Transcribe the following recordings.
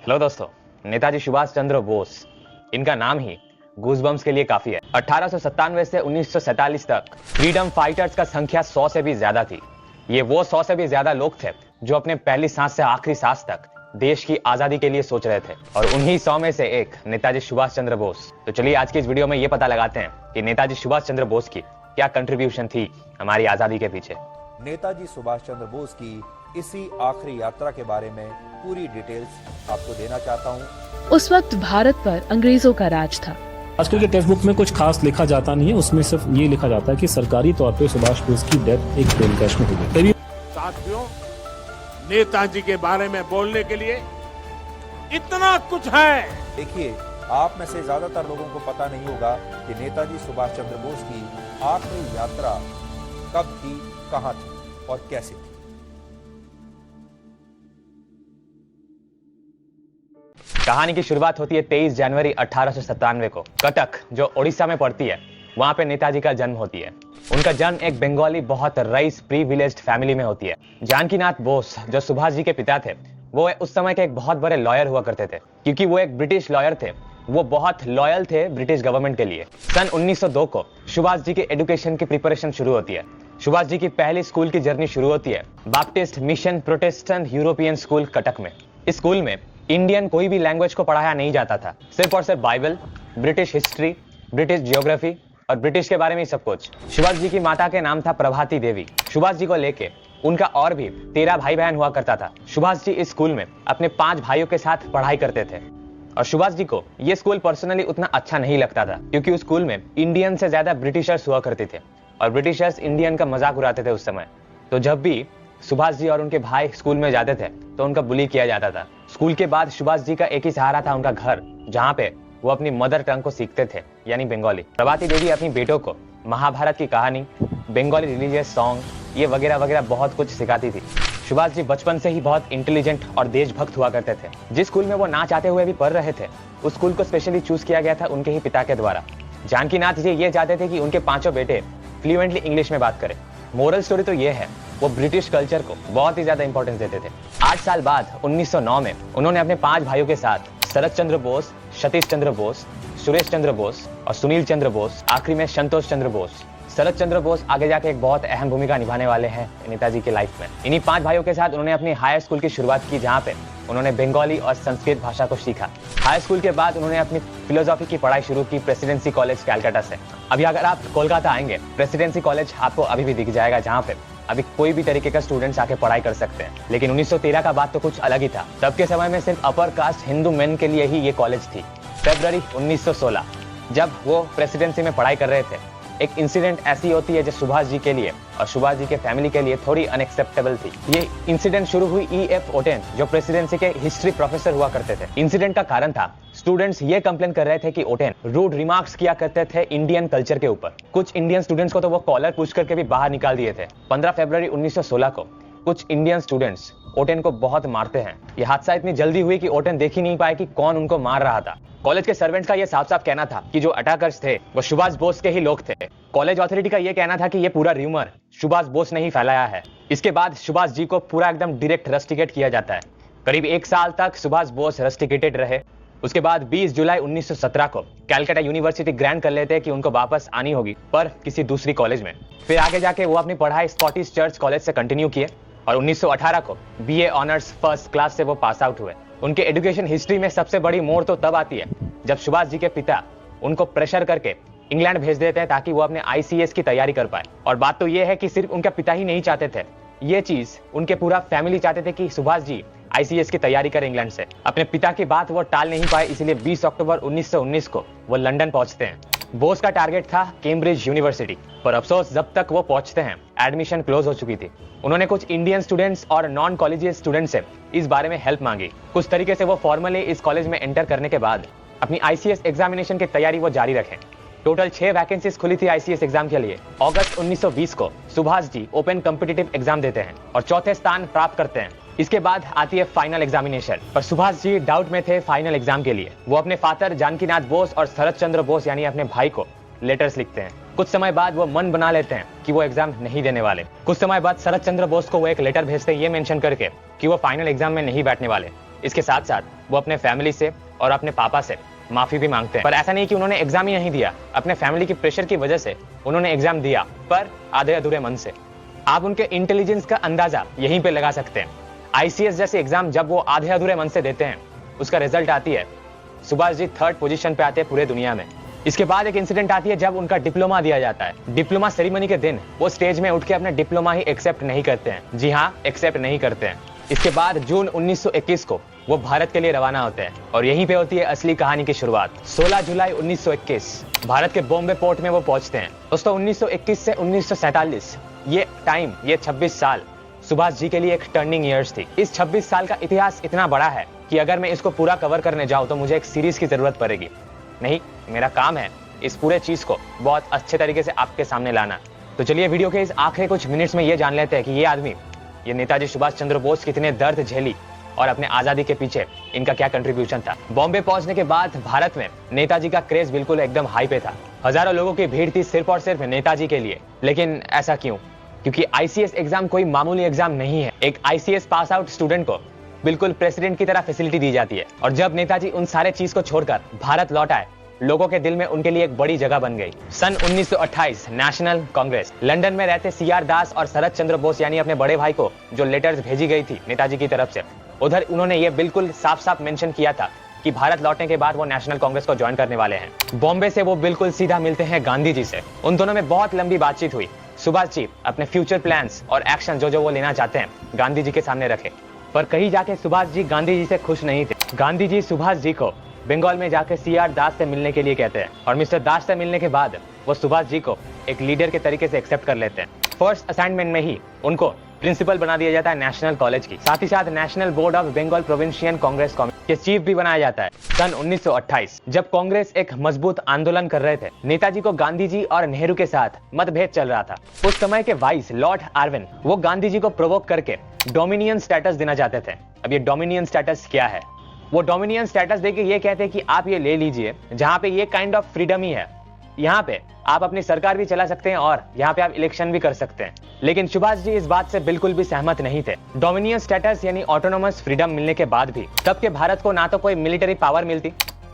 Hello दोस्तों, नेताजी सुभाष चंद्र बोस, इनका नाम ही गूजबम्स के लिए काफी है। 1897 से 1947 तक फ्रीडम फाइटर्स का संख्या 100 से भी ज्यादा थी। ये वो 100 से भी ज्यादा लोग थे जो अपने पहली सांस से आखिरी सांस तक देश की आजादी के लिए सोच रहे थे, और उन्हीं 100 में से एक नेताजी सुभाष चंद्र बोस। तो चलिए आज की इस वीडियो में ये पता लगाते हैं कि नेताजी सुभाष चंद्र बोस की क्या कंट्रीब्यूशन थी हमारी आजादी के पीछे। नेताजी सुभाष चंद्र बोस की इसी आखिरी यात्रा के बारे में पूरी डिटेल्स आपको देना चाहता हूं। उस वक्त भारत पर अंग्रेजों का राज था। आजकल के टेक्स्ट बुक में कुछ खास लिखा जाता नहीं है, उसमें सिर्फ ये लिखा जाता है कि सरकारी तौर पे सुभाष बोस की डेथ एक प्लेन क्रैश में हुई। करीब साथियों, नेताजी के बारे में बोलने के लिए इतना कुछ है। देखिए, आप में से ज्यादातर लोगों को पता नहीं होगा कि नेताजी सुभाष चंद्र बोस की आखिरी यात्रा कब थी, कहां थी और कैसे थी। कहानी की शुरुआत होती है 23 जनवरी 1897 को। कटक, जो ओडिशा में पड़ती है, वहां पे नेताजी का जन्म होती है। उनका जन्म एक बंगाली बहुत रईस प्रिविलेज्ड फैमिली में होती है। जानकीनाथ बोस, जो सुभाष जी के पिता थे, वो उस समय के एक बहुत बड़े लॉयर हुआ करते थे। क्योंकि वो एक ब्रिटिश लॉयर थे, वो बहुत लॉयल थे ब्रिटिश गवर्नमेंट के लिए। सन 1902 को सुभाष जी के एजुकेशन की प्रिपरेशन शुरू होती है। सुभाष जी की पहली स्कूल की जर्नी शुरू होती है baptist mission protestant European school Cuttack में। इस स्कूल में इंडियन कोई भी लैंग्वेज को पढ़ाया नहीं जाता था, सिर्फ और सिर्फ Bible, British history, British geography और ब्रिटिश के बारे में ही सब कुछ। सुभाष जी की माता के नाम था प्रभाती देवी। सुभाष जी को लेके उनका और भी 13 भाई बहन हुआ करता था। सुभाष जी इस स्कूल में अपने 5 भाइयों के साथ पढ़ाई करते थे, और सुभाष जी को ये स्कूल पर्सनली उतना अच्छा नहीं लगता था, क्योंकि उस स्कूल में इंडियन से ज्यादा ब्रिटिशर्स हुआ करते थे, और ब्रिटिशर्स इंडियन का मजाक उड़ाते थे उस समय। तो जब भी सुभाष जी और उनके भाई स्कूल में जाते थे तो उनका बुली किया जाता था। स्कूल के बाद सुभाष जी का एक ही सहारा था, उनका घर, जहाँ पे वो अपनी मदर टंग को सीखते थे, यानी बंगाली। प्रभाती देवी अपनी बेटों को महाभारत की कहानी, बंगाली रिलीजियस सॉन्ग, ये वगैरह वगैरह बहुत कुछ सिखाती थी। सुभाष जी बचपन से ही बहुत इंटेलिजेंट और देशभक्त हुआ करते थे। जिस स्कूल में वो ना चाहते हुए भी पढ़ रहे थे, उस स्कूल को स्पेशली चूज किया गया था उनके ही पिता के द्वारा। जानकीनाथ जी ये चाहते थे कि उनके 5 बेटे फ्लुएंटली इंग्लिश में बात करें। मोरल स्टोरी तो ये है, वो ब्रिटिश कल्चर को बहुत ही ज्यादा इंपॉर्टेंस देते थे। 8 साल बाद 1909 में उन्होंने अपने 5 भाइयों के साथ शरद चंद्र बोस, सतीश चंद्र बोस, सुरेश चंद्र बोस और सुनील चंद्र बोस, आखिरी में संतोष चंद्र बोस। शरद चंद्र बोस आगे जाके एक बहुत अहम भूमिका निभाने वाले हैं नेताजी की लाइफ में। इन्हीं 5 भाइयों के साथ उन्होंने अपनी हाई स्कूल की शुरुआत की, जहाँ पे उन्होंने बंगाली और संस्कृत भाषा को सीखा। हाई स्कूल के बाद उन्होंने अपनी फिलोसॉफी की पढ़ाई शुरू की प्रेसिडेंसी कॉलेज कैलकाटा से। अभी अगर आप कोलकाता आएंगे, प्रेसिडेंसी कॉलेज आपको अभी भी दिख जाएगा, जहाँ पे अभी कोई भी तरीके का स्टूडेंट्स आके पढ़ाई कर सकते हैं। लेकिन 1913 का बात तो कुछ अलग ही था। तब के समय में सिर्फ अपर कास्ट हिंदू मेन के लिए ही ये कॉलेज थी। फरवरी 1916 जब वो प्रेसिडेंसी में पढ़ाई कर रहे थे, एक इंसिडेंट ऐसी होती है जो सुभाष जी के लिए और सुभाष जी के फैमिली के लिए थोड़ी अनएक्सेप्टेबल थी। ये इंसिडेंट शुरू हुई E.F. ओटेन, जो प्रेसिडेंसी के हिस्ट्री प्रोफेसर हुआ करते थे। इंसिडेंट का कारण था, स्टूडेंट्स ये कंप्लेन कर रहे थे कि ओटेन रूड रिमार्क्स किया करते थे इंडियन कल्चर के ऊपर। कुछ इंडियन स्टूडेंट्स को तो वो कॉलर पूछ करके भी बाहर निकाल दिए थे। 15 फरवरी 1916 को कुछ इंडियन स्टूडेंट्स ओटेन को बहुत मारते हैं। यह हादसा इतनी जल्दी हुई कि ओटेन देख ही नहीं पाए कि कौन उनको मार रहा था। कॉलेज के सर्वेंट्स का यह साफ साफ कहना था कि जो अटैकर्स थे वो सुभाष बोस के ही लोग थे। कॉलेज अथॉरिटी का यह कहना था कि यह पूरा र्यूमर सुभाष बोस ने ही फैलाया है। इसके बाद सुभाष जी को पूरा एकदम डायरेक्ट रस्टिकेट किया जाता है। करीब 1 साल तक सुभाष बोस रस्टिकेटेड रहे। उसके बाद 20 जुलाई 1917 को कैलकाटा यूनिवर्सिटी ग्रांट कर लेते हैं कि उनको वापस आनी होगी, पर किसी दूसरी कॉलेज में। फिर आगे जाके वो अपनी पढ़ाई स्कॉटिश चर्च कॉलेज से कंटिन्यू किए, और 1918 को BA ऑनर्स फर्स्ट क्लास से वो पास आउट हुए। उनके एजुकेशन हिस्ट्री में सबसे बड़ी मोड़ तो तब आती है जब सुभाष जी के पिता उनको प्रेशर करके इंग्लैंड भेज देते हैं ताकि वो अपने ICS की तैयारी कर पाए। और बात तो ये है कि सिर्फ उनके पिता ही नहीं चाहते थे, ये चीज उनके पूरा फैमिली चाहते थे कि सुभाष जी ICS की तैयारी करें इंग्लैंड से। अपने पिता की बात वो टाल नहीं पाए, इसलिए 20 अक्टूबर 1919 को वो लंदन पहुंचते हैं। बोस का टारगेट था कैम्ब्रिज यूनिवर्सिटी, पर अफसोस जब तक वो पहुंचते हैं एडमिशन क्लोज हो चुकी थी। उन्होंने कुछ इंडियन स्टूडेंट्स और नॉन कॉलेजियस स्टूडेंट्स से इस बारे में हेल्प मांगी। कुछ तरीके से वो फॉर्मली इस कॉलेज में एंटर करने के बाद अपनी ICS एग्जामिनेशन की तैयारी वो जारी रखें। टोटल 6 वैकेंसीज खुली थी ICS एग्जाम के लिए। अगस्त 1920 को Subhash ji open competitive exam देते हैं और चौथे स्थान प्राप्त करते हैं। इसके बाद आती है फाइनल एग्जामिनेशन, पर सुभाष जी डाउट में थे फाइनल एग्जाम के लिए। वो अपने फादर जानकीनाथ बोस और शरद चंद्र बोस यानी अपने भाई को लेटर्स लिखते हैं। कुछ समय बाद वो मन बना लेते हैं कि वो एग्जाम नहीं देने वाले। कुछ समय बाद शरद चंद्र बोस को वो एक लेटर भेजते हैं ये मेंशन करके कि वो फाइनल एग्जाम में नहीं बैठने वाले। इसके साथ साथ वो अपने फैमिली से और अपने पापा से माफी भी मांगते हैं। पर ऐसा नहीं कि उन्होंने एग्जाम ही नहीं दिया, अपने फैमिली की प्रेशर की वजह से उन्होंने एग्जाम दिया, पर आधे अधूरे मन से। आप उनके इंटेलिजेंस का अंदाजा यहीं पे लगा सकते हैं। आईसीएस जैसे एग्जाम जब वो आधे अधूरे मन से देते हैं, उसका रिजल्ट आती है, सुभाष जी 3rd पोजीशन पे आते हैं पूरे दुनिया में। इसके बाद एक इंसिडेंट आती है जब उनका डिप्लोमा दिया जाता है। डिप्लोमा सेरेमनी के दिन वो स्टेज में उठ के अपना डिप्लोमा ही एक्सेप्ट नहीं करते हैं। जी हाँ, एक्सेप्ट नहीं करते हैं। इसके बाद जून 1921 को वो भारत के लिए रवाना होते हैं और यहीं पे होती है असली कहानी की शुरुआत। 16 जुलाई 1921 भारत के बॉम्बे पोर्ट में वो पहुंचते हैं। दोस्तों 1921 से 1947 ये टाइम, ये 26 साल सुभाष जी के लिए एक टर्निंग ईयर्स थी। इस 26 साल का इतिहास इतना बड़ा है कि अगर मैं इसको पूरा कवर करने जाऊं तो मुझे एक सीरीज की जरूरत पड़ेगी। नहीं, मेरा काम है इस पूरे चीज को बहुत अच्छे तरीके से आपके सामने लाना। तो चलिए वीडियो के इस आखिरी कुछ मिनट्स में ये जान लेते हैं कि ये आदमी, ये नेताजी सुभाष चंद्र बोस कितने दर्द झेली और अपने आजादी के पीछे इनका क्या कंट्रीब्यूशन था। बॉम्बे पहुंचने के बाद भारत में नेताजी का क्रेज बिल्कुल एकदम हाई पे था। हजारों लोगों की भीड़ थी सिर्फ और सिर्फ नेताजी के लिए। लेकिन ऐसा क्यों? क्योंकि आईसीएस एग्जाम कोई मामूली एग्जाम नहीं है। एक आईसीएस पास आउट स्टूडेंट को बिल्कुल प्रेसिडेंट की तरह फैसिलिटी दी जाती है। और जब नेताजी उन सारे चीज को छोड़कर भारत लौट आए, लोगों के दिल में उनके लिए एक बड़ी जगह बन गई। सन 1928 नेशनल कांग्रेस। लंदन में रहते सीआर दास और शरद चंद्र बोस यानी अपने बड़े भाई को जो लेटर्स भेजी गई थी नेताजी की तरफ से, उधर उन्होंने ये बिल्कुल साफ साफ मेंशन किया था कि भारत लौटने के बाद वो नेशनल कांग्रेस को ज्वाइन करने वाले हैं। बॉम्बे से वो बिल्कुल सीधा मिलते हैं गांधी जी से। उन दोनों में बहुत लंबी बातचीत हुई। सुभाष जी अपने फ्यूचर प्लान्स और एक्शन जो वो लेना चाहते हैं गांधी जी के सामने रखे। पर कहीं जाके सुभाष जी गांधी जी से खुश नहीं थे। गांधी जी सुभाष जी को बंगाल में जाकर सीआर दास से मिलने के लिए कहते हैं और मिस्टर दास से मिलने के बाद वो सुभाष जी को एक लीडर के तरीके से एक्सेप्ट कर लेते हैं। फर्स्ट असाइनमेंट में ही उनको प्रिंसिपल बना दिया जाता है नेशनल कॉलेज की। साथ ही साथ national board of Bengal provincial Congress के चीफ भी बनाया जाता है। सन 1928 जब कांग्रेस एक मजबूत आंदोलन कर रहे थे, नेताजी को गांधी जी और नेहरू के साथ मतभेद चल रहा था। उस समय के वाइस लॉर्ड आर्विन वो गांधी जी को प्रोवोक करके डोमिनियन स्टेटस देना चाहते थे। अब ये डोमिनियन स्टेटस क्या है? वो डोमिनियन स्टेटस देके ये कहते हैं कि आप ये ले लीजिए, जहां पे ये काइंड ऑफ फ्रीडम ही है। यहाँ पे आप अपनी सरकार भी चला सकते हैं और यहाँ पे आप इलेक्शन भी कर सकते हैं। लेकिन सुभाष जी इस बात से बिल्कुल भी सहमत नहीं थे। डोमिनियन स्टेटस यानी ऑटोनोमस फ्रीडम मिलने के बाद भी तब के भारत को ना तो कोई मिलिट्री पावर मिलती,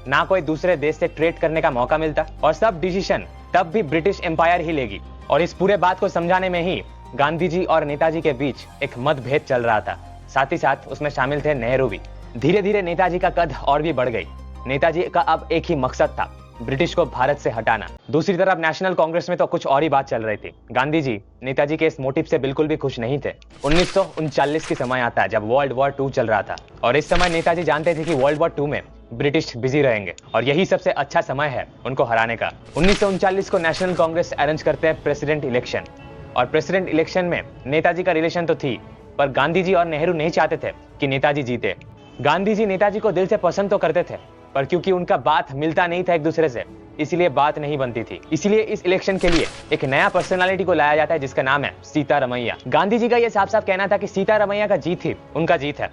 ना कोई दूसरे देश से ट्रेड करने का मौका मिलता, और सब डिसीजन तब भी ब्रिटिश एम्पायर ही लेगी। और इस पूरे बात को समझाने में ही गांधी जी और नेताजी के बीच एक मतभेद चल रहा था। साथ ही साथ उसमें शामिल थे नेहरू भी। धीरे धीरे नेताजी का कद और भी बढ़ गई। नेताजी का अब एक ही मकसद था, ब्रिटिश को भारत से हटाना। दूसरी तरफ नेशनल कांग्रेस में तो कुछ और ही बात चल रही थी। गांधी जी नेताजी के इस मोटिव से बिल्कुल भी खुश नहीं थे। 1939 की समय आता है जब वर्ल्ड वॉर 2 चल रहा था और इस समय नेताजी जानते थे कि वर्ल्ड वॉर 2 में ब्रिटिश बिजी रहेंगे और यही सबसे अच्छा समय है उनको हराने का। 1939 को नेशनल कांग्रेस अरेंज करते हैं प्रेसिडेंट इलेक्शन, और प्रेसिडेंट इलेक्शन में नेताजी का रिलेशन तो थी, पर गांधी जी और नेहरू नहीं चाहते थे कि नेताजी जीते। गांधी जी नेताजी को दिल से पसंद तो करते थे, पर क्योंकि उनका बात मिलता नहीं था एक दूसरे से, इसलिए बात नहीं बनती थी। इसलिए इस इलेक्शन के लिए एक नया पर्सनालिटी को लाया जाता है जिसका नाम है सीतारमैया। गांधी जी का यह साफ साफ कहना था कि सीतारमैया का जीत ही उनका जीत है।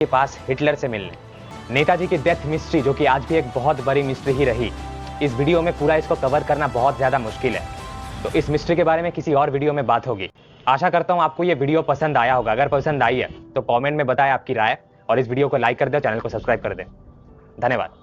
के पास हिटलर से मिलने। नेताजी की डेथ मिस्ट्री, जो कि आज भी एक बहुत बड़ी मिस्ट्री ही रही, इस वीडियो में पूरा इसको कवर करना बहुत ज्यादा मुश्किल है। तो इस मिस्ट्री के बारे में किसी और वीडियो में बात होगी। आशा करता हूं आपको ये वीडियो पसंद आया होगा। अगर पसंद आई है तो कमेंट में बताएं आपकी राय, और इस वीडियो को लाइक कर दे, चैनल को सब्सक्राइब कर दे। धन्यवाद।